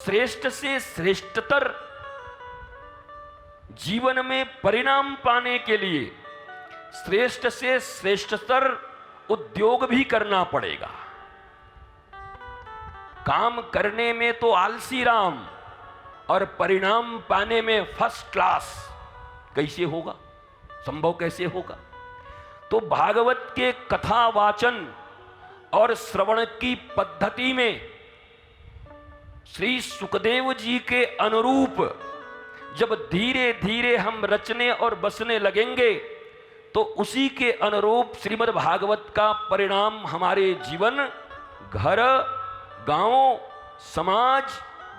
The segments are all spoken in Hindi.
श्रेष्ठ से श्रेष्ठतर जीवन में परिणाम पाने के लिए श्रेष्ठ से श्रेष्ठतर उद्योग भी करना पड़ेगा। काम करने में तो आलसी राम और परिणाम पाने में फर्स्ट क्लास कैसे होगा, संभव कैसे होगा? तो भागवत के कथा वाचन और श्रवण की पद्धति में श्री सुखदेव जी के अनुरूप जब धीरे धीरे हम रचने और बसने लगेंगे तो उसी के अनुरूप श्रीमद् भागवत का परिणाम हमारे जीवन, घर, गांव, समाज,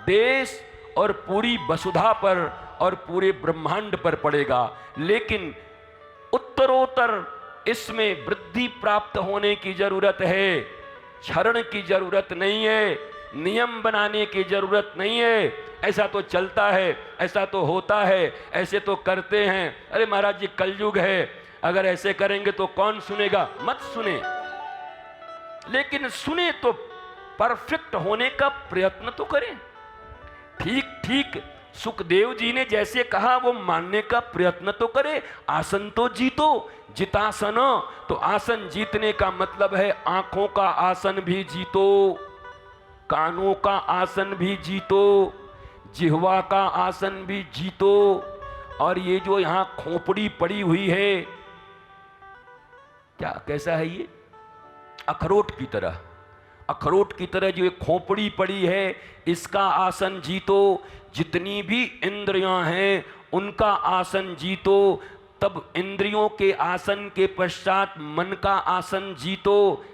देश और पूरी वसुधा पर और पूरे ब्रह्मांड पर पड़ेगा। लेकिन उत्तरोत्तर इसमें वृद्धि प्राप्त होने की जरूरत है, क्षरण की जरूरत नहीं है, नियम बनाने की जरूरत नहीं है। ऐसा तो चलता है, ऐसा तो होता है, ऐसे तो करते हैं। अरे महाराज जी कलयुग है, अगर ऐसे करेंगे तो कौन सुनेगा? मत सुने, लेकिन सुने तो परफेक्ट होने का प्रयत्न तो करें। ठीक ठीक सुखदेव जी ने जैसे कहा वो मानने का प्रयत्न तो करे। आसन तो जीतो, जितासन, तो आसन जीतने का मतलब है आंखों का आसन भी जीतो, कानों का आसन भी जीतो, जिह्वा का आसन भी जीतो। और ये जो यहां खोपड़ी पड़ी हुई है, क्या कैसा है ये? अखरोट की तरह, अखरोट की तरह जो ये खोपड़ी पड़ी है, इसका आसन जीतो। जितनी भी इंद्रियां हैं उनका आसन जीतो। तब इंद्रियों के आसन के पश्चात मन का आसन जीतो,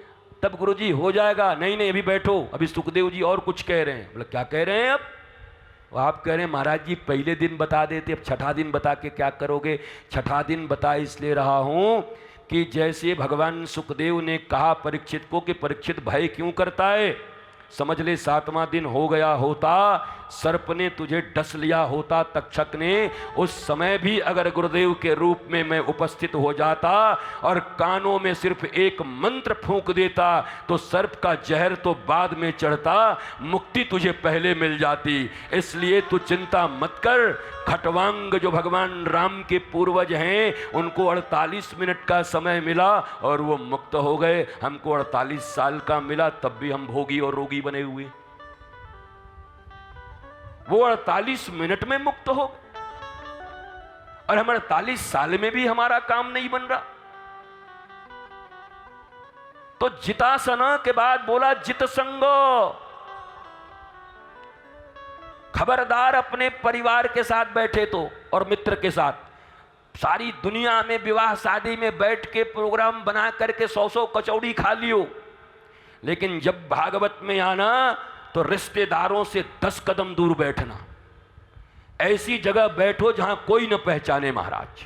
तब गुरुजी हो जाएगा। नहीं नहीं, अभी बैठो, अभी सुखदेव जी और कुछ कह रहे हैं। बोले क्या कह रहे हैं? अब वो आप कह रहे हैं महाराज जी पहले दिन बता देते, अब छठा दिन बता के क्या करोगे? छठा दिन बता इसलिए रहा हूं कि जैसे भगवान सुखदेव ने कहा परीक्षित को कि परीक्षित भय क्यों करता है, समझ ले 7वां दिन हो गया होता, सर्प ने तुझे डस लिया होता, तक्षक ने, उस समय भी अगर गुरुदेव के रूप में मैं उपस्थित हो जाता और कानों में सिर्फ एक मंत्र फूंक देता तो सर्प का जहर तो बाद में चढ़ता, मुक्ति तुझे पहले मिल जाती। इसलिए तू चिंता मत कर। खटवांग जो भगवान राम के पूर्वज हैं उनको 48 मिनट का समय मिला और वो मुक्त हो गए। हमको 48 साल का मिला, तब भी हम भोगी और रोगी बने हुए। वो 48 मिनट में मुक्त हो और हम 48 साल में भी हमारा काम नहीं बन रहा। तो जितासना के बाद बोला जित संगो। खबरदार अपने परिवार के साथ बैठे तो और मित्र के साथ। सारी दुनिया में विवाह शादी में बैठ के प्रोग्राम बना करके 100 कचौड़ी खा लियो, लेकिन जब भागवत में आना तो रिश्तेदारों से 10 कदम दूर बैठना। ऐसी जगह बैठो जहां कोई न पहचाने महाराज।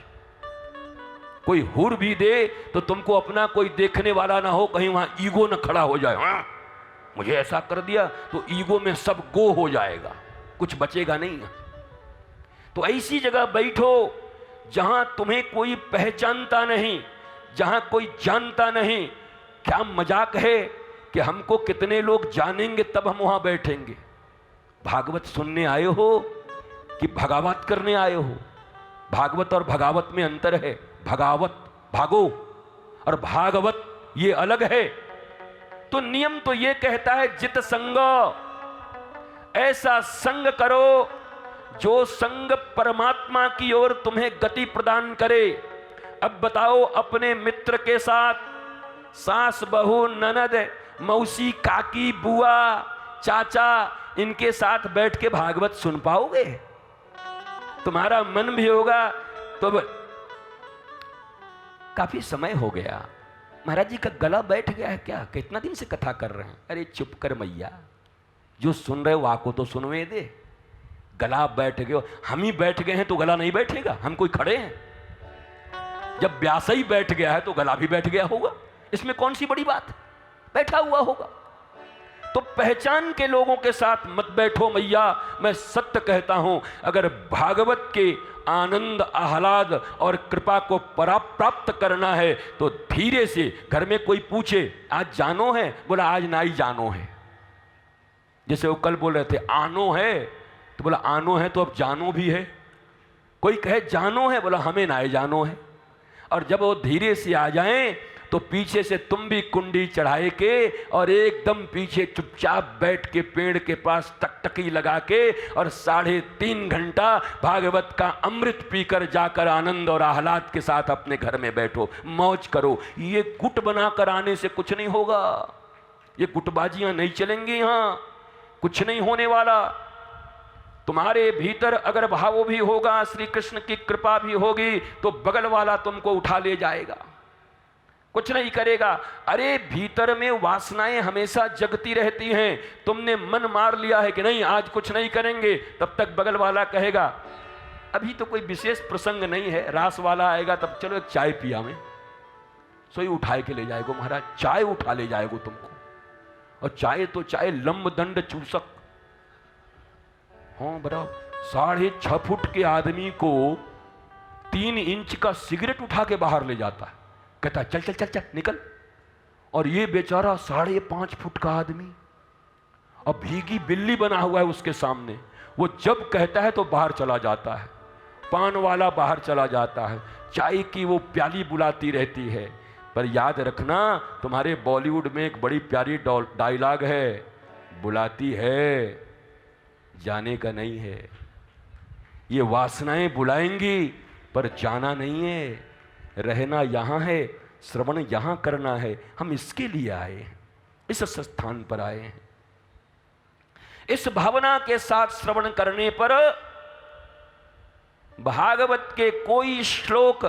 कोई हुर भी दे तो तुमको अपना कोई देखने वाला ना हो, कहीं वहां ईगो न खड़ा हो जाए। हाँ मुझे ऐसा कर दिया तो ईगो में सब गो हो जाएगा, कुछ बचेगा नहीं। तो ऐसी जगह बैठो जहां तुम्हें कोई पहचानता नहीं, जहां कोई जानता नहीं। क्या मजाक है कि हमको कितने लोग जानेंगे तब हम वहां बैठेंगे? भागवत सुनने आए हो कि भगावत करने आए हो? भागवत और भगावत में अंतर है। भगावत भागो और भागवत ये अलग है। तो नियम तो ये कहता है जित संग, ऐसा संग करो जो संग परमात्मा की ओर तुम्हें गति प्रदान करे। अब बताओ, अपने मित्र के साथ सास बहू ननद मौसी काकी बुआ चाचा इनके साथ बैठ के भागवत सुन पाओगे? तुम्हारा मन भी होगा। तो काफी समय हो गया, महाराज जी का गला बैठ गया है क्या? कितना दिन से कथा कर रहे हैं? अरे चुप कर मैया, जो सुन रहे हो वाको तो सुनवे दे। गला बैठ गए, हम ही बैठ गए हैं तो गला नहीं बैठेगा? हम कोई खड़े हैं? जब व्यास ही बैठ गया है तो गला भी बैठ गया होगा। इसमें कौन सी बड़ी बात? बैठा हुआ होगा। तो पहचान के लोगों के साथ मत बैठो मैया। मैं सत्य कहता हूं, अगर भागवत के आनंद आह्लाद और कृपा को प्राप्त करना है तो धीरे से, घर में कोई पूछे आज जानो है, बोला आज ना ही जानो है, जैसे वो कल बोल रहे थे आनो है, तो बोला आनो है तो अब जानो भी है। कोई कहे जानो है, बोला हमें ना जानो है। और जब वो धीरे से आ जाएं तो पीछे से तुम भी कुंडी चढ़ाए के और एकदम पीछे चुपचाप बैठ के पेड़ के पास टकटकी लगा के और 3.5 घंटा भागवत का अमृत पीकर जाकर आनंद और आह्लाद के साथ अपने घर में बैठो, मौज करो। ये गुट बनाकर आने से कुछ नहीं होगा, ये गुटबाजियां नहीं चलेंगी, यहां कुछ नहीं होने वाला। तुम्हारे भीतर अगर भाव भी होगा, श्री कृष्ण की कृपा भी होगी, तो बगल वाला तुमको उठा ले जाएगा, कुछ नहीं करेगा। अरे भीतर में वासनाएं हमेशा जगती रहती हैं। तुमने मन मार लिया है कि नहीं आज कुछ नहीं करेंगे, तब तक बगल वाला कहेगा अभी तो कोई विशेष प्रसंग नहीं है, रास वाला आएगा तब चलो एक चाय पिया में, सोई उठाए के ले जाएगो महाराज, चाय उठा ले जाएगो तुमको। और चाय तो चाय लंब दंड चूसक, हाँ बराबर 6.5 फुट के आदमी को 3 इंच का सिगरेट उठा के बाहर ले जाता है, कहता चल चल चल चल निकल। और ये बेचारा 5.5 फुट का आदमी अब भीगी बिल्ली बना हुआ है उसके सामने, वो जब कहता है तो बाहर चला जाता है, पान वाला बाहर चला जाता है, चाय की वो प्याली बुलाती रहती है। पर याद रखना तुम्हारे बॉलीवुड में एक बड़ी प्यारी डायलॉग है, बुलाती है जाने का नहीं है। ये वासनाएं बुलाएंगी पर जाना नहीं है, रहना यहां है, श्रवण यहां करना है। हम इसके लिए आए हैं, इस स्थान पर आए हैं। इस भावना के साथ श्रवण करने पर भागवत के कोई श्लोक,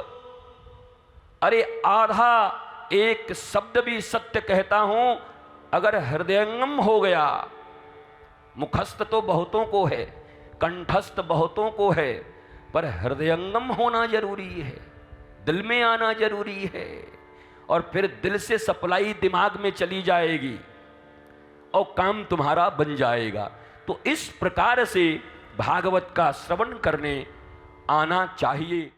अरे आधा एक शब्द भी सत्य कहता हूं, अगर हृदयंगम हो गया, मुखस्थ तो बहुतों को है, कंठस्थ बहुतों को है, पर हृदयंगम होना जरूरी है, दिल में आना जरूरी है। और फिर दिल से सप्लाई दिमाग में चली जाएगी और काम तुम्हारा बन जाएगा। तो इस प्रकार से भागवत का श्रवण करने आना चाहिए।